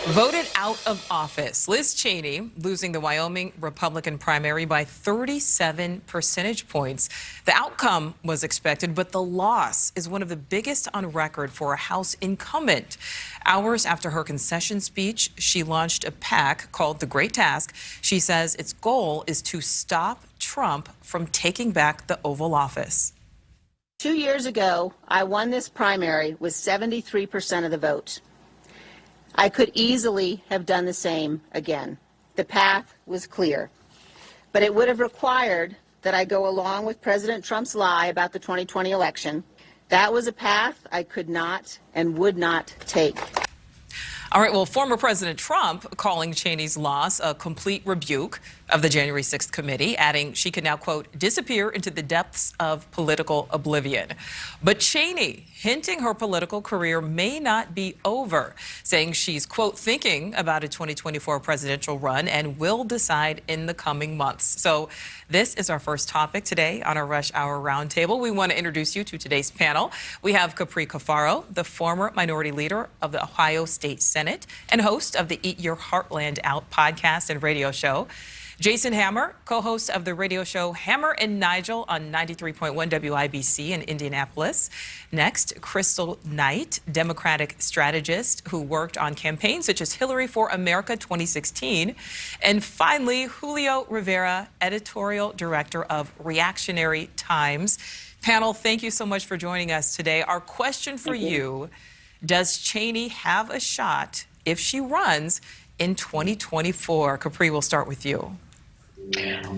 Voted out of office. Liz Cheney losing the Wyoming Republican primary by 37 percentage points. The outcome was expected, but the loss is one of the biggest on record for a House incumbent. Hours after her concession speech, she launched a PAC called The Great Task. She says its goal is to stop Trump from taking back the Oval Office. 2 years ago, I won this primary with 73% of the vote. I could easily have done the same again. The path was clear. But it would have required that I go along with President Trump's lie about the 2020 election. That was a path I could not and would not take. All right, well, former President Trump calling Cheney's loss a complete rebuke of the January 6th committee, adding she could now, quote, disappear into the depths of political oblivion. But Cheney hinting her political career may not be over, saying she's, quote, thinking about a 2024 presidential run and will decide in the coming months. So this is our first topic today on our Rush Hour Roundtable. We want to introduce you to today's panel. We have Capri Cafaro, the former minority leader of the Ohio State Senate and host of the Eat Your Heartland Out podcast and radio show. Jason Hammer, co-host of the radio show Hammer and Nigel on 93.1 WIBC in Indianapolis. Next, Crystal Knight, Democratic strategist who worked on campaigns such as Hillary for America 2016. And finally, Julio Rivera, editorial director of Reactionary Times. Panel, thank you so much for joining us today. Our question for you, does Cheney have a shot if she runs in 2024? Capri, we'll start with you.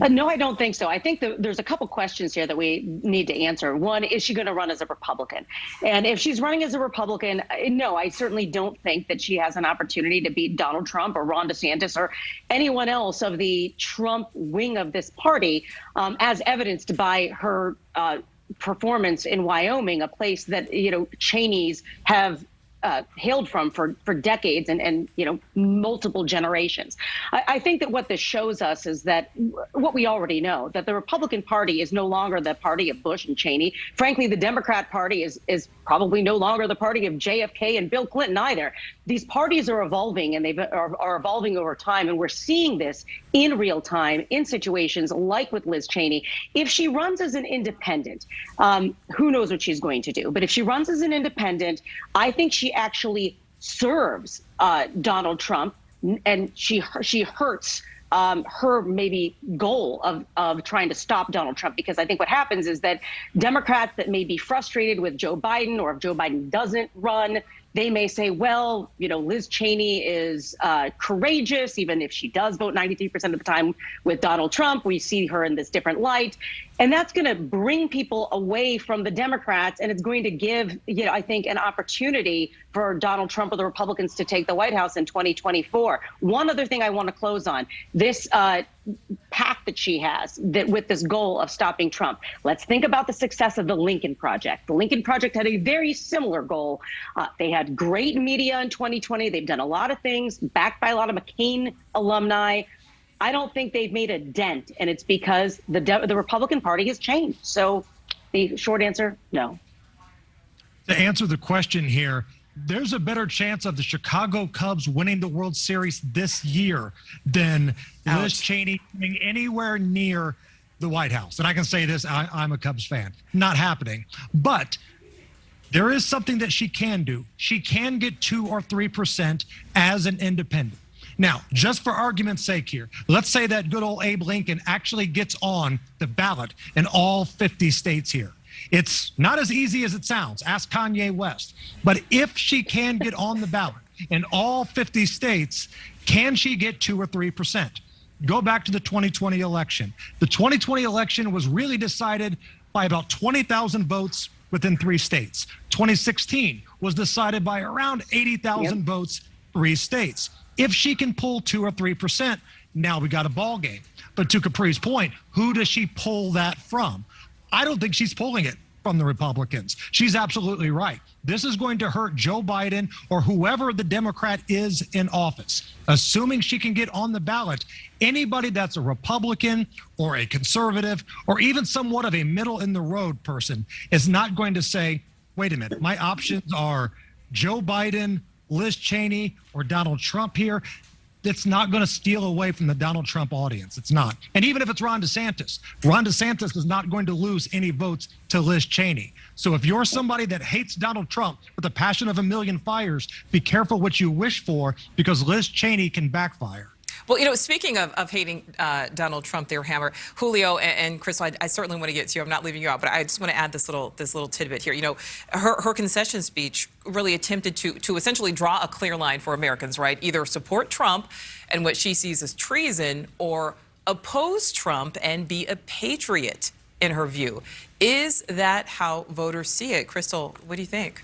No, I don't think so. I think there's a couple questions here that we need to answer. One, is she going to run as a Republican? And if she's running as a Republican, no, I certainly don't think that she has an opportunity to beat Donald Trump or Ron DeSantis or anyone else of the Trump wing of this party, as evidenced by her performance in Wyoming, a place that, you know, Cheneys have hailed from for decades and multiple generations. I think that what this shows us is that what we already know, that the Republican Party is no longer the party of Bush and Cheney. Frankly, the Democrat Party is probably no longer the party of JFK and Bill Clinton either. These parties are evolving, and are evolving over time, and we're seeing this in real time in situations like with Liz Cheney. If she runs as an independent, who knows what she's going to do? But if she runs as an independent, I think she actually serves Donald Trump, and she hurts her maybe goal of trying to stop Donald Trump, because I think what happens is that Democrats that may be frustrated with Joe Biden, or if Joe Biden doesn't run, they may say, well, you know, Liz Cheney is courageous, even if she does vote 93% of the time with Donald Trump. We see her in this different light. And that's going to bring people away from the Democrats. And it's going to give, you know, I think, an opportunity for Donald Trump or the Republicans to take the White House in 2024. One other thing I want to close on, this pact that she has that with this goal of stopping Trump. Let's think about the success of the Lincoln Project. The Lincoln Project had a very similar goal. They had great media in 2020. They've done a lot of things backed by a lot of McCain alumni. I don't think they've made a dent, and it's because the Republican Party has changed. So the short answer, no. To answer the question here, there's a better chance of the Chicago Cubs winning the World Series this year than Liz Cheney being anywhere near the White House. And I can say this, I'm a Cubs fan. Not happening. But there is something that she can do. She can get 2 or 3% as an independent. Now, just for argument's sake here, let's say that good old Abe Lincoln actually gets on the ballot in all 50 states here. It's not as easy as it sounds. Ask Kanye West. But if she can get on the ballot in all 50 states, can she get 2 or 3%? Go back to the 2020 election. The 2020 election was really decided by about 20,000 votes within 3 states. 2016 was decided by around 80,000 votes, 3 states. If she can pull 2 or 3%, now we got a ball game. But to Capri's point, who does she pull that from? I don't think she's pulling it from the Republicans. She's absolutely right. This is going to hurt Joe Biden or whoever the Democrat is in office. Assuming she can get on the ballot, anybody that's a Republican or a conservative or even somewhat of a middle in the road person is not going to say, wait a minute, my options are Joe Biden Liz Cheney or Donald Trump here, it's not going to steal away from the Donald Trump audience. It's not. And even if it's Ron DeSantis is not going to lose any votes to Liz Cheney. So if you're somebody that hates Donald Trump with the passion of a million fires, be careful what you wish for, because Liz Cheney can backfire. Well, speaking of hating Donald Trump there, Hammer, Julio and Crystal, I certainly want to get to you. I'm not leaving you out, but I just want to add this little tidbit here. Her concession speech really attempted to essentially draw a clear line for Americans, right? Either support Trump and what she sees as treason, or oppose Trump and be a patriot, in her view. Is that how voters see it? Crystal, what do you think?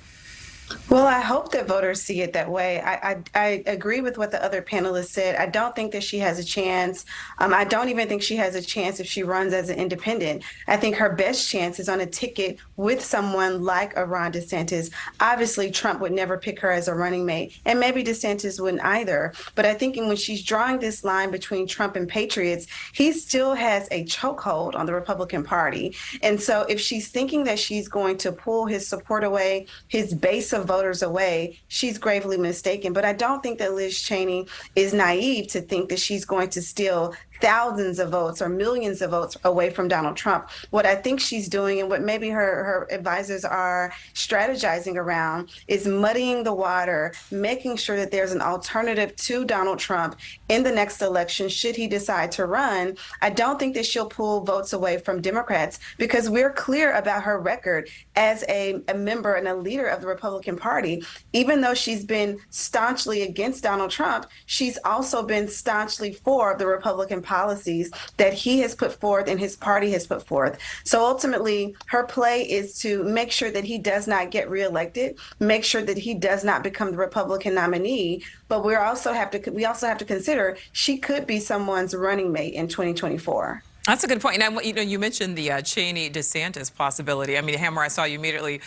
Well, I hope that voters see it that way. I agree with what the other panelists said. I don't think that she has a chance. I don't even think she has a chance if she runs as an independent. I think her best chance is on a ticket with someone like a Ron DeSantis. Obviously, Trump would never pick her as a running mate, and maybe DeSantis wouldn't either. But I think when she's drawing this line between Trump and patriots, he still has a chokehold on the Republican Party. And so if she's thinking that she's going to pull his support away, his base of voters away, she's gravely mistaken. But I don't think that Liz Cheney is naive to think that she's going to steal thousands of votes or millions of votes away from Donald Trump. What I think she's doing, and what maybe her advisors are strategizing around, is muddying the water, making sure that there's an alternative to Donald Trump in the next election should he decide to run. I don't think that she'll pull votes away from Democrats, because we're clear about her record as a member and a leader of the Republican Party. Even though she's been staunchly against Donald Trump, she's also been staunchly for the Republican policies that he has put forth and his party has put forth. So ultimately, her play is to make sure that he does not get reelected, make sure that he does not become the Republican nominee. But we also have to consider she could be someone's running mate in 2024. That's a good point. And you mentioned the Cheney DeSantis possibility. I mean, Hammer, I saw you immediately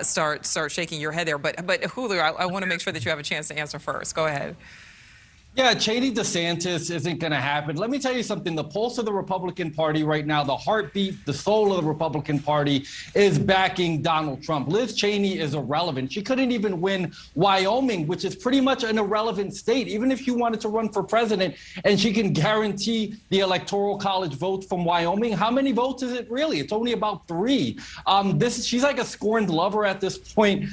start shaking your head there. But Julio, I want to make sure that you have a chance to answer first. Go ahead. Yeah, Cheney DeSantis isn't going to happen. Let me tell you something. The pulse of the Republican Party right now, the heartbeat, the soul of the Republican Party is backing Donald Trump. Liz Cheney is irrelevant. She couldn't even win Wyoming, which is pretty much an irrelevant state, even if you wanted to run for president and she can guarantee the Electoral College votes from Wyoming. How many votes is it really? It's only about 3. She's like a scorned lover at this point,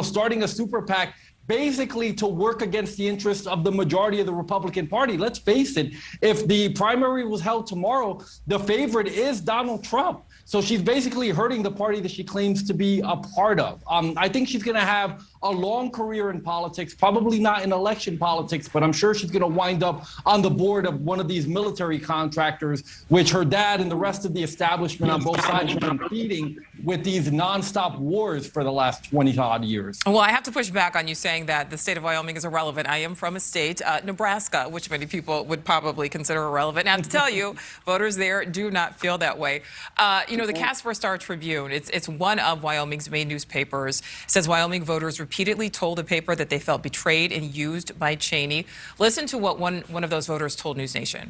starting a super PAC, basically to work against the interests of the majority of the Republican Party. Let's face it, if the primary was held tomorrow, the favorite is Donald Trump. So she's basically hurting the party that she claims to be a part of. I think she's going to have a long career in politics, probably not in election politics, but I'm sure she's going to wind up on the board of one of these military contractors, which her dad and the rest of the establishment on both sides have been feeding with these nonstop wars for the last 20-odd years. Well, I have to push back on you saying that the state of Wyoming is irrelevant. I am from a state, Nebraska, which many people would probably consider irrelevant. Now, to tell you, voters there do not feel that way. The Casper Star-Tribune, it's one of Wyoming's main newspapers, says Wyoming voters repeatedly told the paper that they felt betrayed and used by Cheney. Listen to what one of those voters told NewsNation.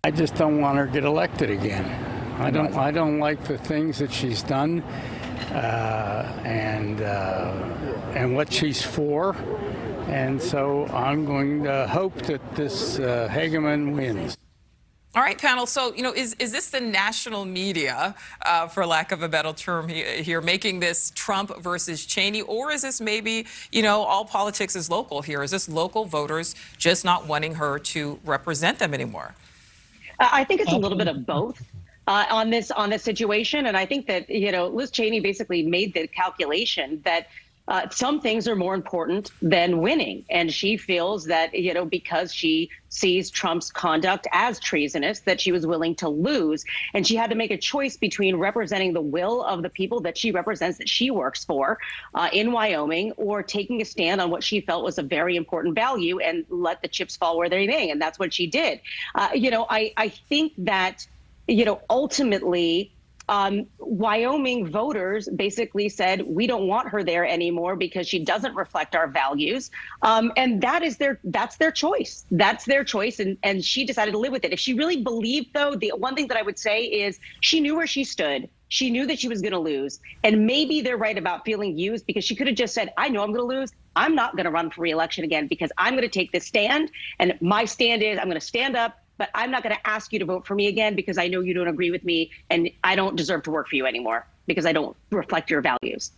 I just don't want her to get elected again. I don't like the things that she's done and what she's for. And so I'm going to hope that this Hageman wins. All right, panel. So, is this the national media, for lack of a better term here, making this Trump versus Cheney? Or is this maybe, all politics is local here? Is this local voters just not wanting her to represent them anymore? I think it's a little bit of both on this situation. And I think that, Liz Cheney basically made the calculation that some things are more important than winning. And she feels that, because she sees Trump's conduct as treasonous, that she was willing to lose. And she had to make a choice between representing the will of the people that she represents, that she works for in Wyoming, or taking a stand on what she felt was a very important value and let the chips fall where they may. And that's what she did. I think that, ultimately, Wyoming voters basically said, we don't want her there anymore because she doesn't reflect our values. And that's their choice. That's their choice. And she decided to live with it. If she really believed, though, the one thing that I would say is she knew where she stood. She knew that she was going to lose. And maybe they're right about feeling used, because she could have just said, I know I'm going to lose. I'm not going to run for re-election again because I'm going to take this stand. And my stand is I'm going to stand up, but I'm not going to ask you to vote for me again because I know you don't agree with me and I don't deserve to work for you anymore because I don't reflect your values.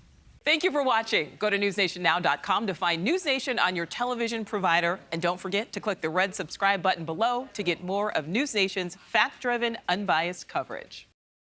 Thank you for watching. Go to newsnationnow.com to find NewsNation on your television provider. And don't forget to click the red subscribe button below to get more of NewsNation's fact-driven, unbiased coverage.